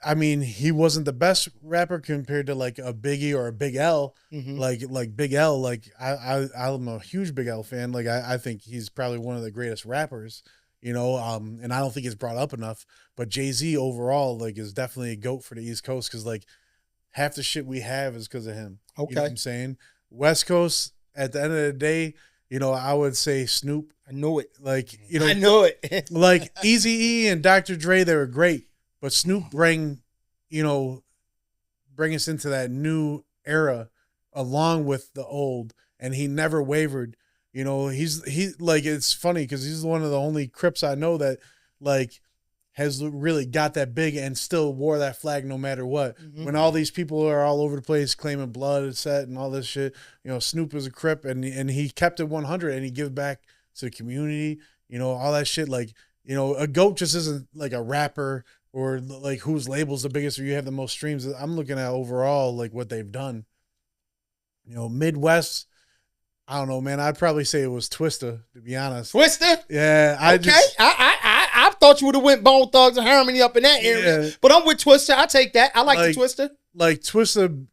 A: I mean, he wasn't the best rapper compared to like a Biggie or a Big L. Mm-hmm. Like Big L. Like I'm a huge Big L fan. Like I think he's probably one of the greatest rappers. You know, and I don't think it's brought up enough. But Jay-Z overall, like, is definitely a GOAT for the East Coast because like half the shit we have is because of him. Okay, you know what I'm saying? West Coast. At the end of the day, you know, I would say Snoop.
B: I knew it.
A: Like, you know,
B: I knew it.
A: Like Eazy-E and Dr. Dre, they were great. But Snoop bring us into that new era along with the old, and he never wavered. You know, he like, it's funny because he's one of the only Crips I know that like has really got that big and still wore that flag no matter what. Mm-hmm. When all these people are all over the place claiming blood set and all this shit, you know, Snoop was a Crip and he kept it 100 and he give back to the community. You know, all that shit. Like, you know, a GOAT just isn't like a rapper or like whose label's the biggest or you have the most streams. I'm looking at overall like what they've done. You know, Midwest, I don't know, man. I'd probably say it was Twista, to be honest.
B: Twista?
A: Yeah.
B: I thought you would have went Bone Thugs and Harmony up in that area. Yeah. But I'm with Twista. I take that. I like the Twista. Like
A: Twista,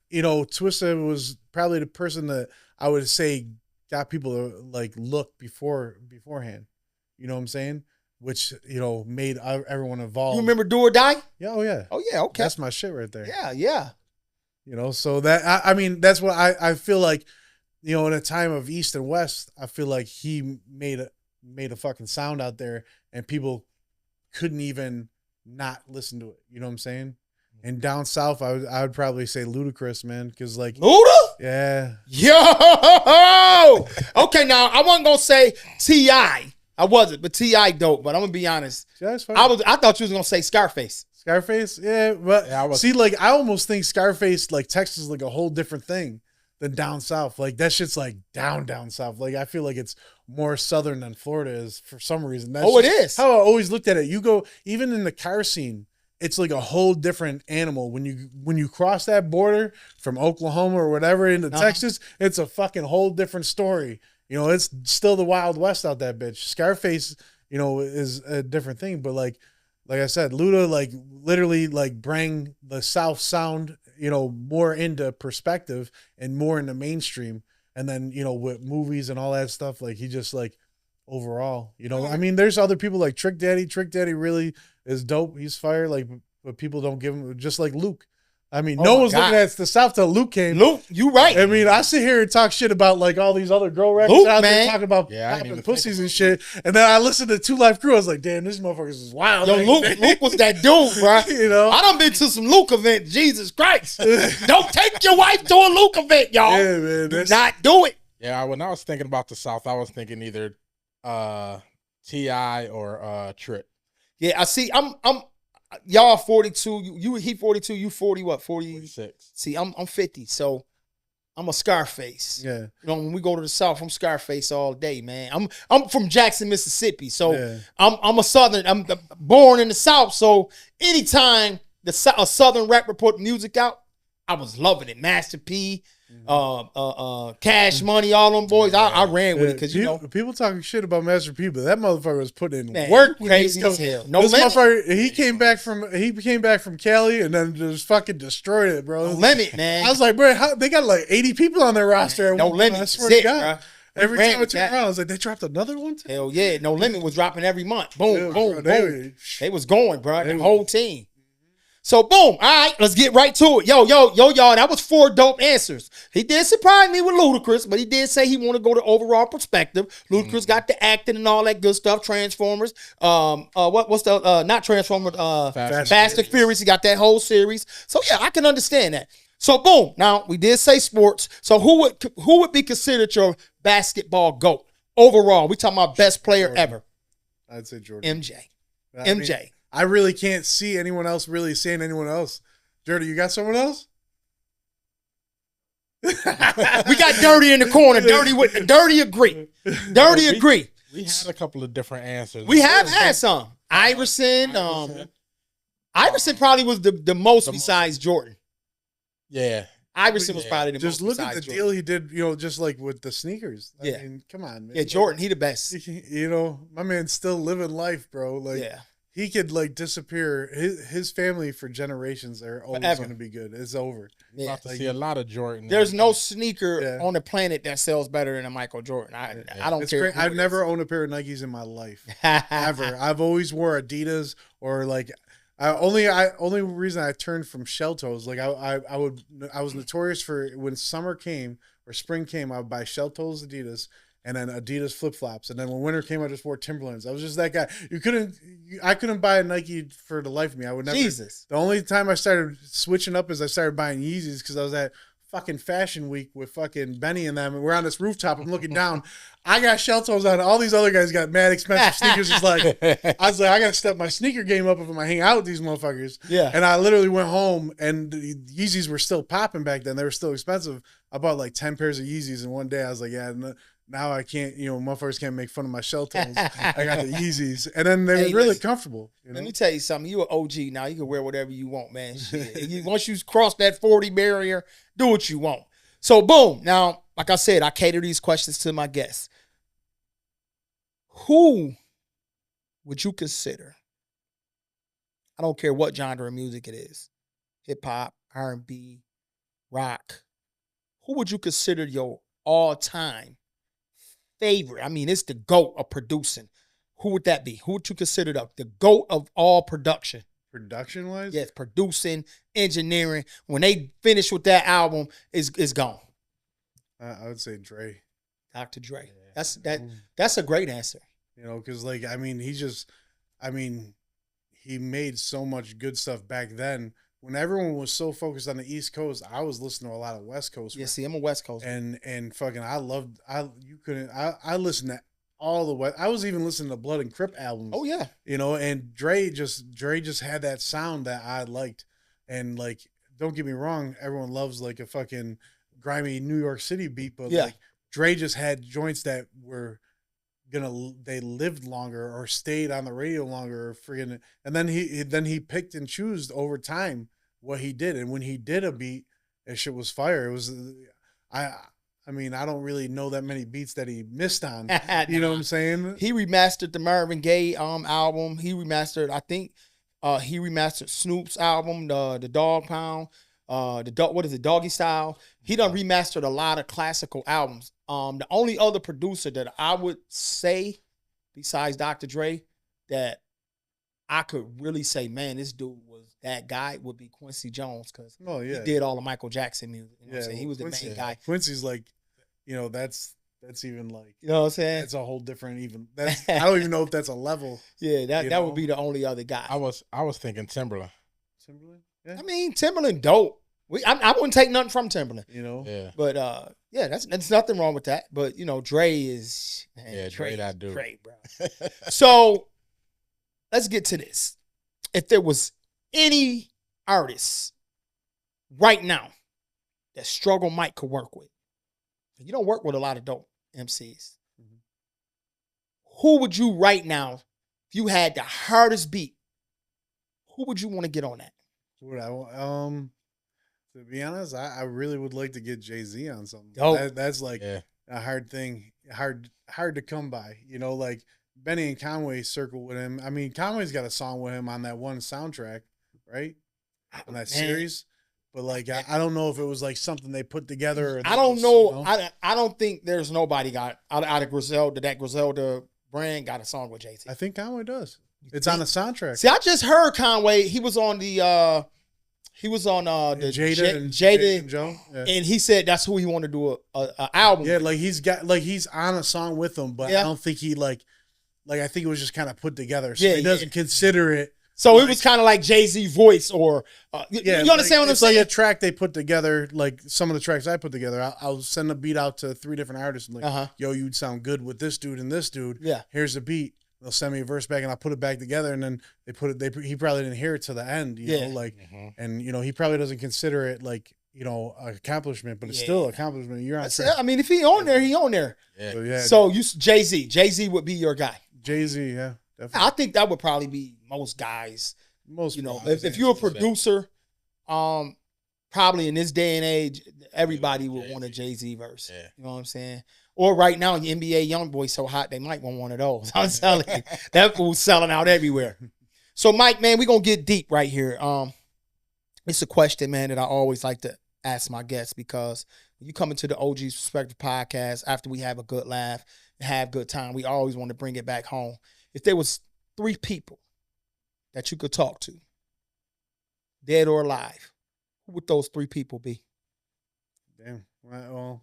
A: you know, Twista was probably the person that I would say got people to like look beforehand. You know what I'm saying? Which, you know, made everyone evolve.
B: You remember Do or Die?
A: Yeah, oh yeah.
B: Oh yeah, okay.
A: That's my shit right there.
B: Yeah, yeah.
A: You know, so that I mean, that's what I feel like, you know, in a time of East and West, I feel like he made a fucking sound out there and people couldn't even not listen to it. You know what I'm saying? And down south, I would probably say Ludacris, man, because like
B: Luda?
A: Yeah.
B: Yo! Okay, now I wasn't gonna say T.I. I wasn't, but T.I. dope. But I'm gonna be honest. I thought you was gonna say Scarface.
A: Scarface, yeah. But yeah, see, like I almost think Scarface, like Texas, is like a whole different thing than down south. Like that shit's like down south. Like I feel like it's more southern than Florida is for some reason. That's
B: it is.
A: How I always looked at it. You go even in the car scene, it's like a whole different animal. When you cross that border from Oklahoma or whatever into Texas, it's a fucking whole different story. You know, it's still the Wild West out that bitch. Scarface, you know, is a different thing. But like I said, Luda, like literally like bring the South sound, you know, more into perspective and more into mainstream. And then, you know, with movies and all that stuff, like he just like overall, you know, I mean, there's other people like Trick Daddy. Trick Daddy really is dope. He's fire. Like, but people don't give him, just like Luke. I mean, no one's looking at the South till Luke came.
B: Luke, you right.
A: I mean, I sit here and talk shit about like all these other girl rappers out there talking about popping pussies and shit. And then I listened to 2 Live Crew. I was like, damn, this motherfucker is wild.
B: Yo, Luke was that dude, bro.
A: You know,
B: I done been to some Luke events. Jesus Christ. Don't take your wife to a Luke event, y'all.
A: Yeah, man.
B: Do not do it.
C: Yeah, when I was thinking about the South, I was thinking either T.I. or Trick.
B: Yeah, I see. I'm y'all 42. He 42. You 40. What?
C: 46.
B: See, I'm 50. So I'm a Scarface.
A: Yeah.
B: You know, when we go to the South, I'm Scarface all day, man. I'm from Jackson, Mississippi. So I'm a Southern. I'm born in the South. So anytime a Southern rapper put music out, I was loving it. Master P, Cash Money, all them boys. I ran with it because, you know.
A: People talking shit about Master P, but that motherfucker was putting in
B: work crazy as hell. No limit.
A: He came back from Cali and then just fucking destroyed it, bro.
B: No limit, man.
A: I was like, bro, they got like 80 people on their roster.
B: No limit.
A: I swear to God. Bro. Every time I turn around, I was like, they dropped another one too?
B: Hell yeah. No Limit was dropping every month. Boom, boom, boom. They was going, bro. The whole team. So boom. All right, let's get right to it. Yo, y'all. That was 4 dope answers. He did surprise me with Ludacris, but he did say he want to go to overall perspective. Ludacris got the acting and all that good stuff. Transformers. What's the not Transformers? Fast and Furious. He got that whole series. So yeah, I can understand that. So boom. Now we did say sports. So who would be considered your basketball GOAT overall? We talking about best player ever.
A: I'd say Jordan.
B: MJ.
A: I mean, I really can't see anyone else really saying anyone else. Dirty, you got someone else?
B: We got Dirty in the corner. Dirty agree. Dirty agree.
C: We had a couple of different answers.
B: We have had some. Iverson. Iverson probably was the most besides Jordan.
C: Yeah.
B: Iverson was probably the most.
A: Just look at the
B: Jordan.
A: deal he did, just like with the sneakers. I mean, come on, man.
B: Yeah, Jordan, he the best.
A: My man's still living life, bro. Like, he could like disappear. His family for generations are always going to be good. It's over.
C: Yeah. About to see a lot of Jordan.
B: There's no sneaker on the planet that sells better than a Michael Jordan. I don't care.
A: I've never owned a pair of Nikes in my life. Ever. I've always wore Adidas or like only reason I turned from shell toes, like I was notorious for when summer came or spring came, I would buy shell toes Adidas and then Adidas flip flops, and then when winter came, I just wore Timberlands. I was just that guy. I couldn't buy a Nike for the life of me. I would never.
B: Jesus.
A: The only time I started switching up is I started buying Yeezys because I was at fucking Fashion Week with fucking Benny and them, and we're on this rooftop. I'm looking down. I got shell toes on. All these other guys got mad expensive sneakers. Just like I was like, I gotta step my sneaker game up if I'm gonna hang out with these motherfuckers.
B: Yeah.
A: And I literally went home, and the Yeezys were still popping back then. They were still expensive. I bought like 10 pairs of Yeezys in one day. I was like, yeah. Now I can't, motherfuckers can't make fun of my shell toes. I got the Yeezys. And then they were really comfortable.
B: Let me tell you something. You an OG now. You can wear whatever you want, man. Once you cross that 40 barrier, do what you want. So, boom. Now, like I said, I cater these questions to my guests. Who would you consider, I don't care what genre of music it is, hip-hop, R&B, rock, who would you consider your all-time favorite? I mean, it's the GOAT of producing. Who would that be? Who would you consider the GOAT of all production?
A: Production-wise?
B: Yes, producing, engineering. When they finish with that album, it's gone.
A: I would say Dre.
B: Dr. Dre. That's a great answer.
A: Because he made so much good stuff back then. When everyone was so focused on the East Coast, I was listening to a lot of West Coast.
B: Yeah, see, I'm a West Coast.
A: And fucking, I listened to all the West. I was even listening to Blood and Crip albums.
B: Oh yeah.
A: And Dre just had that sound that I liked. And like, don't get me wrong, everyone loves like a fucking grimy New York City beat, but like Dre just had joints that were they lived longer or stayed on the radio longer or friggin', and then he picked and chose over time what he did. And when he did a beat, that shit was fire. It was I mean, I don't really know that many beats that he missed on. You know what I'm saying?
B: He remastered the Marvin Gaye album. He remastered, I think he remastered Snoop's album, the Dog Pound, Doggy Style. He done remastered a lot of classical albums. The only other producer that I would say, besides Dr. Dre, that I could really say, man, this dude was that guy, would be Quincy Jones, because he did all the Michael Jackson music. You know what I'm saying? He was the main guy.
A: Quincy's like, that's even like,
B: you know what I'm saying?
A: That's a whole different I don't even know if that's a level.
B: Yeah, that would be the only other guy.
C: I was thinking Timberland.
A: Timberland? Yeah.
B: I mean, Timberland dope. I wouldn't take nothing from Timberland.
C: Yeah.
B: But that's nothing wrong with that. But Dre is
C: Dre that dude.
B: Dre, bro. So let's get to this. If there was any artist right now that Struggle Mike could work with, you don't work with a lot of dope MCs. Mm-hmm. Who would you right now, if you had the hardest beat, who would you want to get on that?
A: To be honest, I really would like to get Jay-Z on something. That's like a hard thing, hard to come by. Like Benny and Conway circle with him. I mean, Conway's got a song with him on that one soundtrack, right? On that series. But like, I don't know if it was like something they put together.
B: I don't know. I don't think there's nobody got out of Griselda, that Griselda brand got a song with Jay-Z.
A: I think Conway does. It's on the soundtrack.
B: See, I just heard Conway. He was on the He was on the
A: Jada and Joe. Yeah.
B: and he said that's who he wanted to do a album.
A: Yeah, like he's on a song with them, but I don't think he like I think it was just kind of put together. So he doesn't consider it.
B: So it was kind of like Jay-Z voice or you understand what I'm saying?
A: It's like a track they put together, like some of the tracks I put together. I'll send a beat out to 3 different artists and like, yo, you'd sound good with this dude and this dude.
B: Yeah.
A: Here's the beat. They'll send me a verse back and I'll put it back together, and then they put it. He probably didn't hear it to the end, you know, like, and he probably doesn't consider it like an accomplishment, but it's still an accomplishment. You're on track.
B: I mean, if he on there, he on there.
A: Yeah.
B: So you Jay-Z would be your guy.
A: Jay-Z, yeah, definitely.
B: I think that would probably be most guys. If you're a producer, probably in this day and age, everybody would want a Jay-Z verse. Yeah. You know what I'm saying? Or right now, the NBA YoungBoy so hot, they might want one of those. I'm telling you, that fool's selling out everywhere. So, Mike, man, we're going to get deep right here. It's a question, man, that I always like to ask my guests, because when you come into the OGZ Perspective Podcast, after we have a good laugh and have good time, we always want to bring it back home. If there was 3 people that you could talk to, dead or alive, who would those 3 people be?
A: Damn. Well,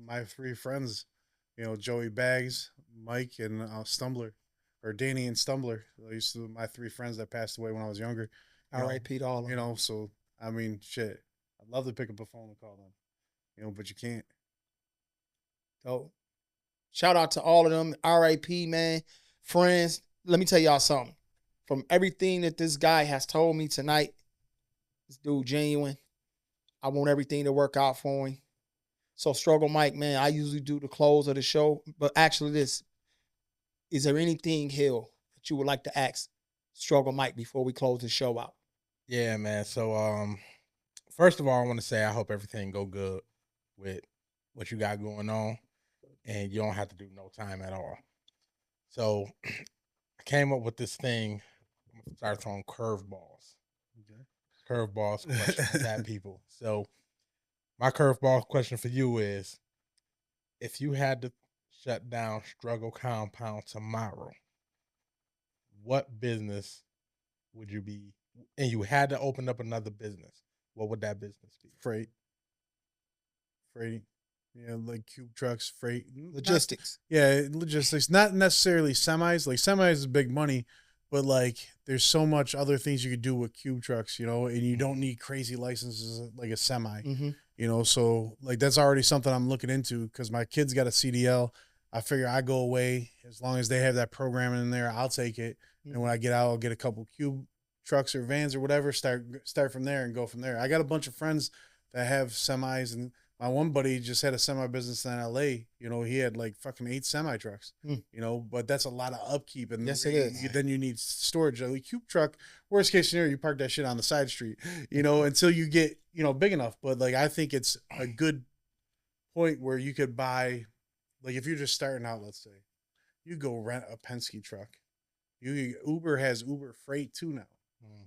A: my 3 friends, Joey Baggs, Mike, and Stumbler, or Danny and Stumbler. My 3 friends that passed away when I was younger.
B: R.I.P. to all of them.
A: So I mean, shit. I'd love to pick up a phone and call them, but you can't.
B: So, shout out to all of them. R.I.P. man, friends. Let me tell y'all something. From everything that this guy has told me tonight, this dude genuine. I want everything to work out for him. So, Struggle Mike, man, I usually do the close of the show. But actually is there anything, Hill, that you would like to ask Struggle Mike before we close the show out?
C: Yeah, man. So, first of all, I want to say I hope everything go good with what you got going on, and you don't have to do no time at all. So, I came up with this thing. I'm going to start throwing curveballs. Curveballs questions at people. So, my curveball question for you is, if you had to shut down Struggle Compound tomorrow, what business would you be? And you had to open up another business, what would that business be?
A: Freight. Yeah, like cube trucks, freight.
B: Logistics.
A: Logistics. Not necessarily semis. Like, semis is big money, but like there's so much other things you could do with cube trucks, and you don't need crazy licenses like a semi. So like that's already something I'm looking into, because my kid's got a CDL. I figure I go away, as long as they have that programming in there, I'll take it. And when I get out, I'll get a couple cube trucks or vans or whatever, start from there and go from there. I got a bunch of friends that have semis, and my one buddy just had a semi business in LA. He had like fucking 8 semi trucks. But that's a lot of upkeep, and
B: yes, it is.
A: Then you need storage. A cube truck, worst case scenario, you park that shit on the side street. Until you get big enough. But like, I think it's a good point where you could buy, like, if you're just starting out, let's say, you go rent a Penske truck. Uber has Uber Freight too now.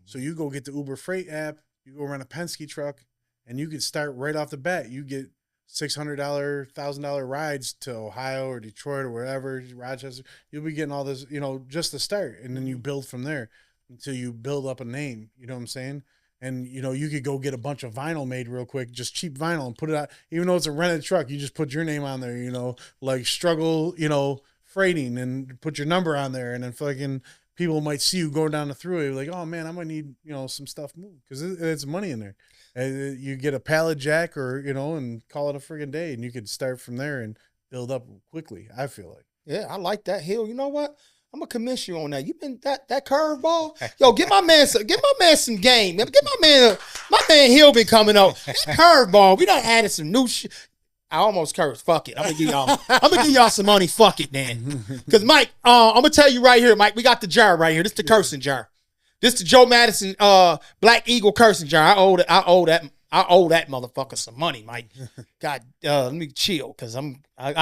A: So you go get the Uber Freight app, you go rent a Penske truck, and you can start right off the bat. You get $600, $1,000 rides to Ohio or Detroit or wherever, Rochester. You'll be getting all this, just to start. And then you build from there until you build up a name. You know what I'm saying? And, you could go get a bunch of vinyl made real quick, just cheap vinyl, and put it out. Even though it's a rented truck, you just put your name on there, like Struggle, freighting, and put your number on there. And then fucking people might see you going down the thruway, like, oh man, I might need, some stuff moved, because it's money in there. And you get a pallet jack, or, and call it a friggin' day, and you could start from there and build up quickly, I feel like.
B: Yeah, I like that, Hill. You know what? I'm gonna commission you on that. You been that curveball? Yo, get my man some game. Get my man Hill been coming up. Curveball. We done added some new shit. I almost cursed. Fuck it. I'm gonna give y'all some money. Fuck it, man. Because Mike, I'm gonna tell you right here, Mike. We got the jar right here. This is the cursing jar. This is the Joe Madison Black Eagle cursing jar. I owe that motherfucker some money, Mike. God, let me chill, because I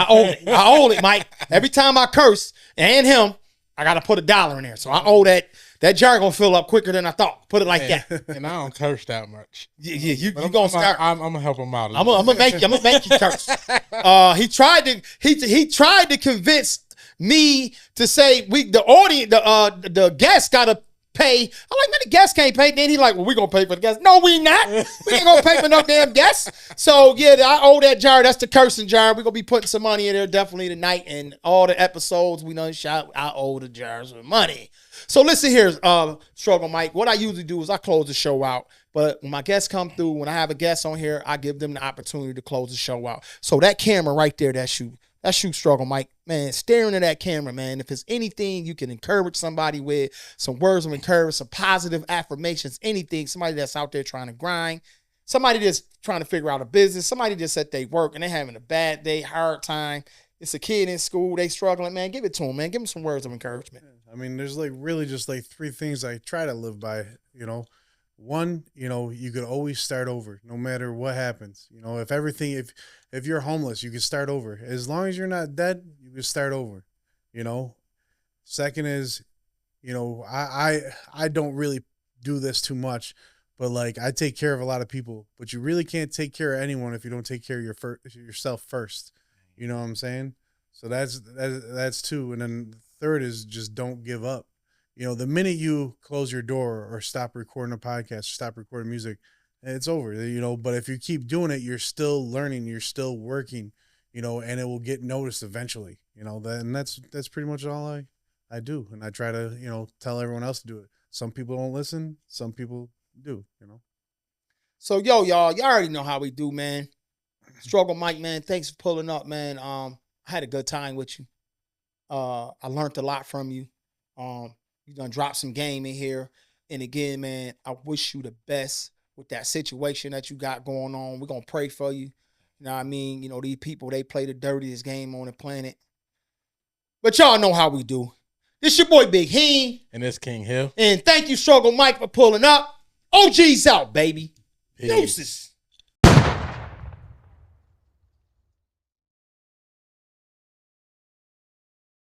B: owe it. I owe it, Mike. Every time I curse and him, I gotta put $1 in there. So I owe that. That jar gonna fill up quicker than I thought. Put it like that.
C: And I don't curse that much.
B: Yeah, you gonna start.
C: I'm gonna help him out.
B: I'm gonna make you curse. He tried to convince me to say the audience, the guest gotta pay. I'm like, man, the guests can't pay. Then he like, well, we gonna pay for the guests. No, we not. We ain't gonna pay for no damn guests. So yeah, I owe that jar. That's the cursing jar. We're gonna be putting some money in there definitely tonight. And all the episodes we done shot, I owe the jars of money. So listen here, Struggle Mike. What I usually do is I close the show out. But when my guests come through, when I have a guest on here, I give them the opportunity to close the show out. So that camera right there, that's you, Struggle Mike. Man, staring at that camera, man. If there's anything you can encourage somebody with, some words of encouragement, some positive affirmations, anything, somebody that's out there trying to grind, somebody that's trying to figure out a business, somebody just at they work and they're having a bad day, hard time. It's a kid in school, they struggling, man. Give it to them, man. Give them some words of encouragement.
A: I mean, there's like really just like three things I try to live by, you know. One, you know, you could always start over no matter what happens. You know, if you're homeless, you can start over. As long as you're not dead, you can start over, you know. Second is, you know, I don't really do this too much, but like I take care of a lot of people, but you really can't take care of anyone if you don't take care of yourself first. You know what I'm saying? So that's two. And then third is just don't give up. You know, the minute you close your door or stop recording a podcast, or stop recording music, it's over, you know. But if you keep doing it, you're still learning, you're still working, you know, and it will get noticed eventually, you know. And that's pretty much all I do. And I try to, you know, tell everyone else to do it. Some people don't listen, some people do, you know.
B: So, y'all already know how we do, man. Struggle Mike, man, thanks for pulling up, man. I had a good time with you. I learned a lot from you. You done dropped some game in here. And again, man, I wish you the best with that situation that you got going on. We're going to pray for you. You know what I mean? You know, these people, they play the dirtiest game on the planet. But y'all know how we do. This your boy, Big Heem.
C: And this King Hill.
B: And thank you, Struggle Mike, for pulling up. OG's out, baby.
C: Peace.
B: Deuces.